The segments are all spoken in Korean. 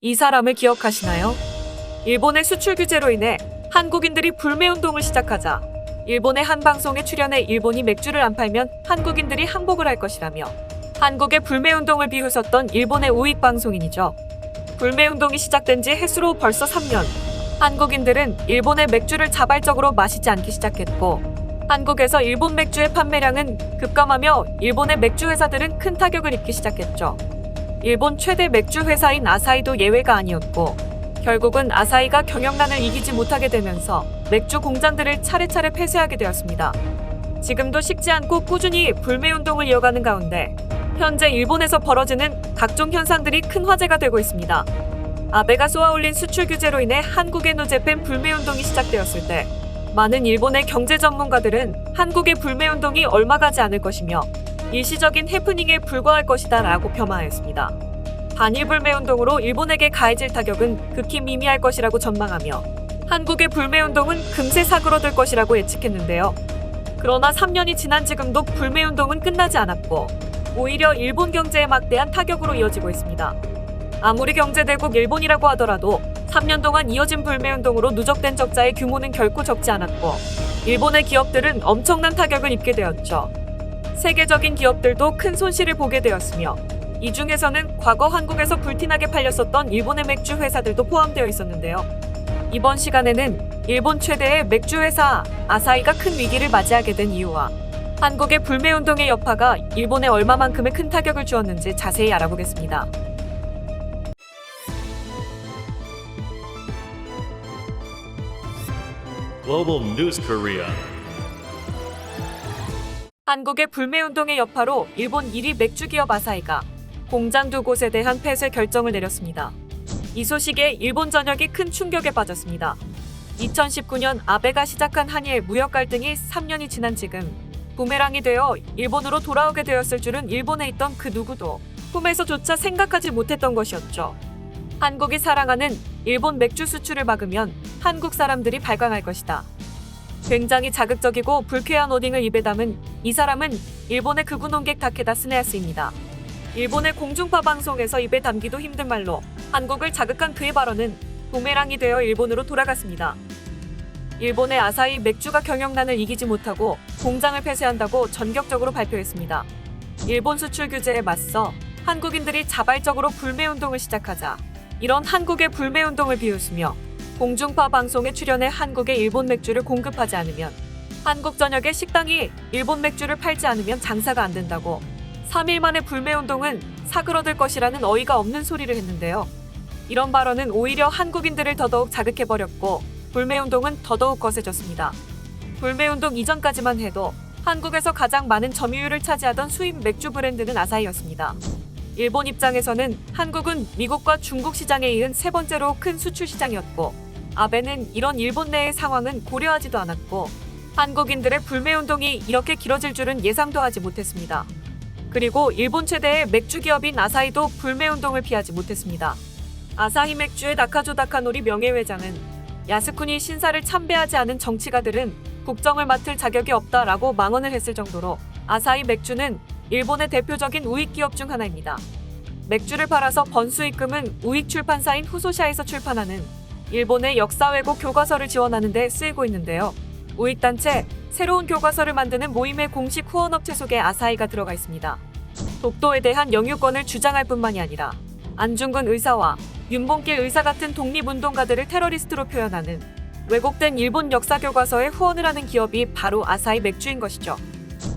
이 사람을 기억하시나요? 일본의 수출 규제로 인해 한국인들이 불매운동을 시작하자 일본의 한 방송에 출연해 일본이 맥주를 안 팔면 한국인들이 항복을 할 것이라며 한국의 불매운동을 비웃었던 일본의 우익 방송인이죠. 불매운동이 시작된 지 해수로 벌써 3년. 한국인들은 일본의 맥주를 자발적으로 마시지 않기 시작했고 한국에서 일본 맥주의 판매량은 급감하며 일본의 맥주 회사들은 큰 타격을 입기 시작했죠. 일본 최대 맥주 회사인 아사히도 예외가 아니었고 결국은 아사히가 경영난을 이기지 못하게 되면서 맥주 공장들을 차례차례 폐쇄하게 되었습니다. 지금도 식지 않고 꾸준히 불매운동을 이어가는 가운데 현재 일본에서 벌어지는 각종 현상들이 큰 화제가 되고 있습니다. 아베가 쏘아올린 수출 규제로 인해 한국의 노재팬 불매운동이 시작되었을 때 많은 일본의 경제 전문가들은 한국의 불매운동이 얼마 가지 않을 것이며 일시적인 해프닝에 불과할 것이다 라고 폄하했습니다. 반일 불매운동으로 일본에게 가해질 타격은 극히 미미할 것이라고 전망하며 한국의 불매운동은 금세 사그러들 것이라고 예측했는데요. 그러나 3년이 지난 지금도 불매운동은 끝나지 않았고 오히려 일본 경제에 막대한 타격으로 이어지고 있습니다. 아무리 경제대국 일본이라고 하더라도 3년 동안 이어진 불매운동으로 누적된 적자의 규모는 결코 적지 않았고 일본의 기업들은 엄청난 타격을 입게 되었죠. 세계적인 기업들도 큰 손실을 보게 되었으며 이 중에서는 과거 한국에서 불티나게 팔렸었던 일본의 맥주 회사들도 포함되어 있었는데요. 이번 시간에는 일본 최대의 맥주 회사 아사히가 큰 위기를 맞이하게 된 이유와 한국의 불매운동의 여파가 일본에 얼마만큼의 큰 타격을 주었는지 자세히 알아보겠습니다. Global News Korea. 한국의 불매운동의 여파로 일본 1위 맥주기업 아사히가 공장 2곳에 대한 폐쇄 결정을 내렸습니다. 이 소식에 일본 전역이 큰 충격에 빠졌습니다. 2019년 아베가 시작한 한일 무역 갈등이 3년이 지난 지금 부메랑이 되어 일본으로 돌아오게 되었을 줄은 일본에 있던 그 누구도 꿈에서조차 생각하지 못했던 것이었죠. 한국이 사랑하는 일본 맥주 수출을 막으면 한국 사람들이 발광할 것이다. 굉장히 자극적이고 불쾌한 워딩을 입에 담은 이 사람은 일본의 극우 논객 다케다 스네야스입니다. 일본의 공중파 방송에서 입에 담기도 힘든 말로 한국을 자극한 그의 발언은 부메랑이 되어 일본으로 돌아갔습니다. 일본의 아사히 맥주가 경영난을 이기지 못하고 공장을 폐쇄한다고 전격적으로 발표했습니다. 일본 수출 규제에 맞서 한국인들이 자발적으로 불매운동을 시작하자 이런 한국의 불매운동을 비웃으며 공중파 방송에 출연해 한국의 일본 맥주를 공급하지 않으면 한국 전역의 식당이 일본 맥주를 팔지 않으면 장사가 안 된다고 3일 만에 불매운동은 사그러들 것이라는 어이가 없는 소리를 했는데요. 이런 발언은 오히려 한국인들을 더더욱 자극해버렸고 불매운동은 더더욱 거세졌습니다. 불매운동 이전까지만 해도 한국에서 가장 많은 점유율을 차지하던 수입 맥주 브랜드는 아사히였습니다. 일본 입장에서는 한국은 미국과 중국 시장에 이은 세 번째로 큰 수출 시장이었고 아베는 이런 일본 내의 상황은 고려하지도 않았고 한국인들의 불매운동이 이렇게 길어질 줄은 예상도 하지 못했습니다. 그리고 일본 최대의 맥주 기업인 아사히도 불매운동을 피하지 못했습니다. 아사히 맥주의 다카조 다카노리 명예회장은 야스쿠니 신사를 참배하지 않은 정치가들은 국정을 맡을 자격이 없다라고 망언을 했을 정도로 아사히 맥주는 일본의 대표적인 우익 기업 중 하나입니다. 맥주를 팔아서 번 수익금은 우익 출판사인 후소샤에서 출판하는 일본의 역사 왜곡 교과서를 지원하는 데 쓰이고 있는데요. 우익단체 새로운 교과서를 만드는 모임의 공식 후원업체 속에 아사히가 들어가 있습니다. 독도에 대한 영유권을 주장할 뿐만이 아니라 안중근 의사와 윤봉길 의사 같은 독립운동가들을 테러리스트로 표현하는 왜곡된 일본 역사 교과서에 후원을 하는 기업이 바로 아사히 맥주인 것이죠.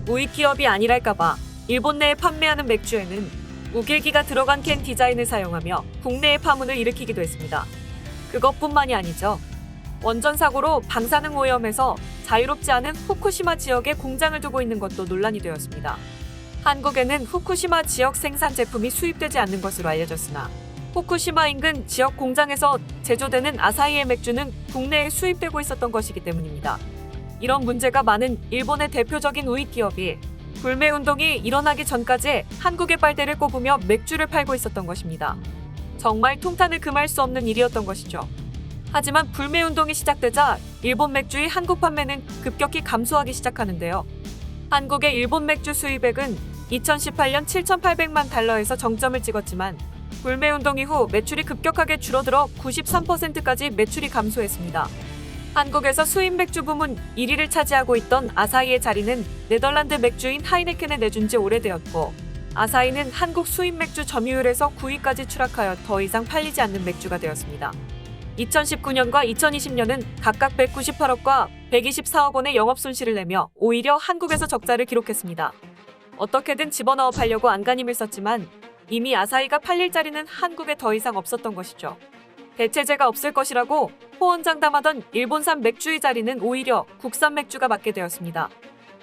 우익 기업이 아니랄까봐 일본 내에 판매하는 맥주에는 우길기가 들어간 캔 디자인을 사용하며 국내에 파문을 일으키기도 했습니다. 그것뿐만이 아니죠. 원전 사고로 방사능 오염에서 자유롭지 않은 후쿠시마 지역에 공장을 두고 있는 것도 논란이 되었습니다. 한국에는 후쿠시마 지역 생산 제품이 수입되지 않는 것으로 알려졌으나 후쿠시마 인근 지역 공장에서 제조되는 아사히의 맥주는 국내에 수입되고 있었던 것이기 때문입니다. 이런 문제가 많은 일본의 대표적인 우익 기업이 불매운동이 일어나기 전까지 한국의 빨대를 꼽으며 맥주를 팔고 있었던 것입니다. 정말 통탄을 금할 수 없는 일이었던 것이죠. 하지만 불매운동이 시작되자 일본 맥주의 한국 판매는 급격히 감소하기 시작하는데요. 한국의 일본 맥주 수입액은 2018년 7,800만 달러에서 정점을 찍었지만 불매운동 이후 매출이 급격하게 줄어들어 93%까지 매출이 감소했습니다. 한국에서 수입 맥주 부문 1위를 차지하고 있던 아사히의 자리는 네덜란드 맥주인 하이네켄에 내준 지 오래되었고, 아사히는 한국 수입 맥주 점유율에서 9위까지 추락하여 더 이상 팔리지 않는 맥주가 되었습니다. 2019년과 2020년은 각각 198억과 124억 원의 영업 손실을 내며 오히려 한국에서 적자를 기록했습니다. 어떻게든 집어넣어 팔려고 안간힘을 썼지만 이미 아사히가 팔릴 자리는 한국에 더 이상 없었던 것이죠. 대체제가 없을 것이라고 호언장담하던 일본산 맥주의 자리는 오히려 국산 맥주가 맡게 되었습니다.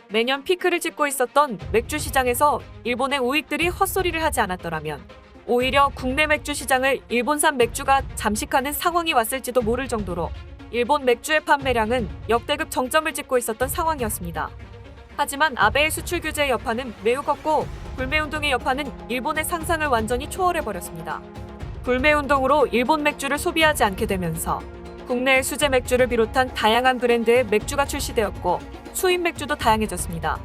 매년 피크를 찍고 있었던 맥주 시장에서 일본의 우익들이 헛소리를 하지 않았더라면 오히려 국내 맥주 시장을 일본산 맥주가 잠식하는 상황이 왔을지도 모를 정도로 일본 맥주의 판매량은 역대급 정점을 찍고 있었던 상황이었습니다. 하지만 아베의 수출 규제의 여파는 매우 컸고, 불매운동의 여파는 일본의 상상을 완전히 초월해버렸습니다. 불매운동으로 일본 맥주를 소비하지 않게 되면서 국내의 수제 맥주를 비롯한 다양한 브랜드의 맥주가 출시되었고, 수입 맥주도 다양해졌습니다.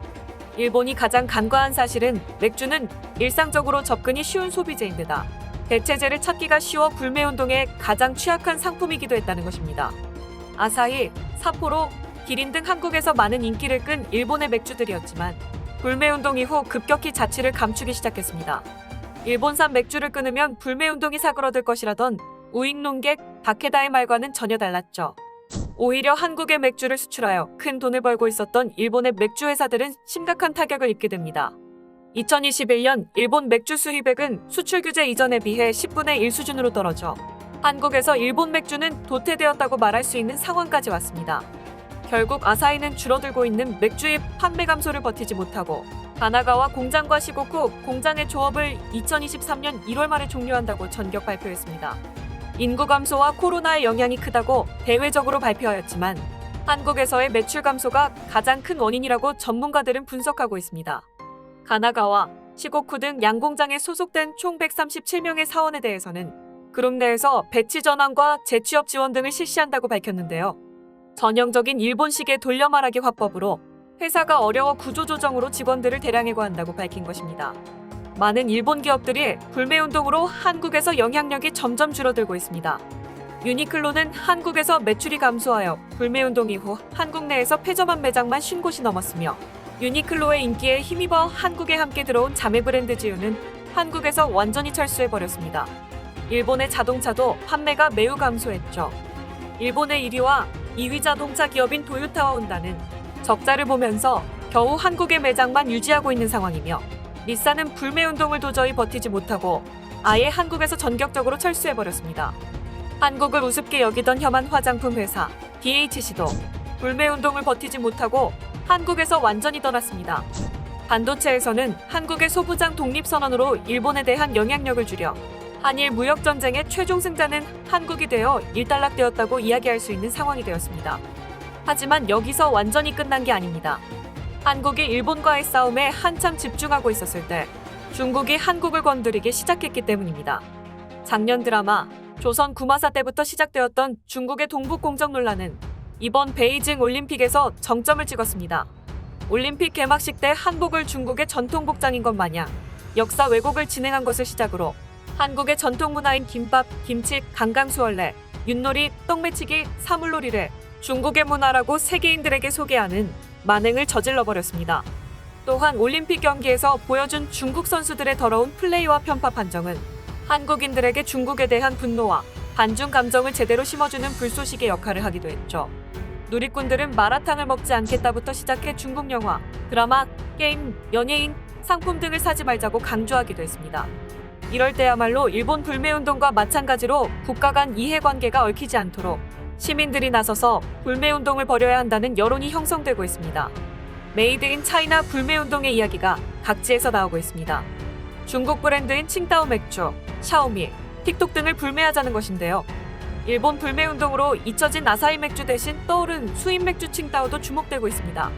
일본이 가장 간과한 사실은 맥주는 일상적으로 접근이 쉬운 소비재인데다 대체제를 찾기가 쉬워 불매운동에 가장 취약한 상품이기도 했다는 것입니다. 아사히, 사포로, 기린 등 한국에서 많은 인기를 끈 일본의 맥주들이었지만 불매운동 이후 급격히 자취를 감추기 시작했습니다. 일본산 맥주를 끊으면 불매운동이 사그러들 것이라던 우익 논객 다케다의 말과는 전혀 달랐죠. 오히려 한국의 맥주를 수출하여 큰 돈을 벌고 있었던 일본의 맥주 회사들은 심각한 타격을 입게 됩니다. 2021년 일본 맥주 수입액은 수출 규제 이전에 비해 10분의 1 수준으로 떨어져 한국에서 일본 맥주는 도태되었다고 말할 수 있는 상황까지 왔습니다. 결국 아사히는 줄어들고 있는 맥주의 판매 감소를 버티지 못하고 가나가와 공장과 시고쿠 공장의 조업을 2023년 1월 말에 종료한다고 전격 발표했습니다. 인구 감소와 코로나의 영향이 크다고 대외적으로 발표하였지만 한국에서의 매출 감소가 가장 큰 원인이라고 전문가들은 분석하고 있습니다. 가나가와 시고쿠 등 양공장에 소속된 총 137명의 사원에 대해서는 그룹 내에서 배치 전환과 재취업 지원 등을 실시한다고 밝혔는데요. 전형적인 일본식의 돌려말하기 화법으로 회사가 어려워 구조조정으로 직원들을 대량 해고한다고 밝힌 것입니다. 많은 일본 기업들이 불매운동으로 한국에서 영향력이 점점 줄어들고 있습니다. 유니클로는 한국에서 매출이 감소하여 불매운동 이후 한국 내에서 폐점한 매장만 50곳이 넘었으며, 유니클로의 인기에 힘입어 한국에 함께 들어온 자매 브랜드 지유는 한국에서 완전히 철수해버렸습니다. 일본의 자동차도 판매가 매우 감소했죠. 일본의 1위와 2위 자동차 기업인 도요타와 혼다는 적자를 보면서 겨우 한국의 매장만 유지하고 있는 상황이며, 닛산은 불매운동을 도저히 버티지 못하고 아예 한국에서 전격적으로 철수해버렸습니다. 한국을 우습게 여기던 혐한 화장품 회사 DHC도 불매운동을 버티지 못하고 한국에서 완전히 떠났습니다. 반도체에서는 한국의 소부장 독립선언으로 일본에 대한 영향력을 줄여 한일 무역전쟁의 최종 승자는 한국이 되어 일단락되었다고 이야기할 수 있는 상황이 되었습니다. 하지만 여기서 완전히 끝난 게 아닙니다. 한국이 일본과의 싸움에 한참 집중하고 있었을 때 중국이 한국을 건드리기 시작했기 때문입니다. 작년 드라마 조선 구마사 때부터 시작되었던 중국의 동북 공정 논란은 이번 베이징 올림픽에서 정점을 찍었습니다. 올림픽 개막식 때 한복을 중국의 전통 복장인 것 마냥 역사 왜곡을 진행한 것을 시작으로 한국의 전통 문화인 김밥, 김치, 강강수월래, 윷놀이, 떡매치기, 사물놀이를 중국의 문화라고 세계인들에게 소개하는 만행을 저질러버렸습니다. 또한 올림픽 경기에서 보여준 중국 선수들의 더러운 플레이와 편파 판정은 한국인들에게 중국에 대한 분노와 반중 감정을 제대로 심어주는 불쏘시개 역할을 하기도 했죠. 누리꾼들은 마라탕을 먹지 않겠다부터 시작해 중국 영화, 드라마, 게임, 연예인, 상품 등을 사지 말자고 강조하기도 했습니다. 이럴 때야말로 일본 불매운동과 마찬가지로 국가 간 이해관계가 얽히지 않도록 시민들이 나서서 불매운동을 벌여야 한다는 여론이 형성되고 있습니다. 메이드 인 차이나 불매운동의 이야기가 각지에서 나오고 있습니다. 중국 브랜드인 칭따오 맥주, 샤오미, 틱톡 등을 불매하자는 것인데요. 일본 불매운동으로 잊혀진 아사히 맥주 대신 떠오른 수입 맥주 칭따오도 주목되고 있습니다.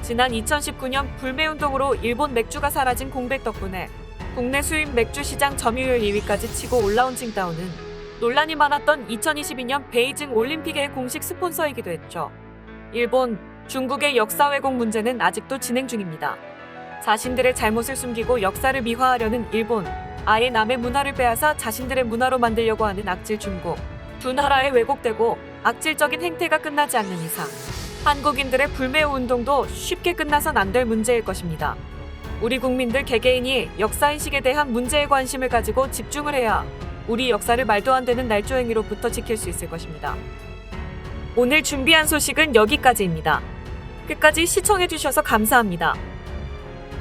지난 2019년 불매운동으로 일본 맥주가 사라진 공백 덕분에 국내 수입 맥주 시장 점유율 2위까지 치고 올라온 칭따오는 논란이 많았던 2022년 베이징 올림픽의 공식 스폰서이기도 했죠. 일본, 중국의 역사 왜곡 문제는 아직도 진행 중입니다. 자신들의 잘못을 숨기고 역사를 미화하려는 일본, 아예 남의 문화를 빼앗아 자신들의 문화로 만들려고 하는 악질 중국. 두 나라의 왜곡되고 악질적인 행태가 끝나지 않는 이상 한국인들의 불매우 운동도 쉽게 끝나선 안 될 문제일 것입니다. 우리 국민들 개개인이 역사인식에 대한 문제에 관심을 가지고 집중을 해야 우리 역사를 말도 안 되는 날조행위로부터 지킬 수 있을 것입니다. 오늘 준비한 소식은 여기까지입니다. 끝까지 시청해주셔서 감사합니다.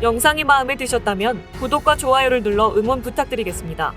영상이 마음에 드셨다면 구독과 좋아요를 눌러 응원 부탁드리겠습니다.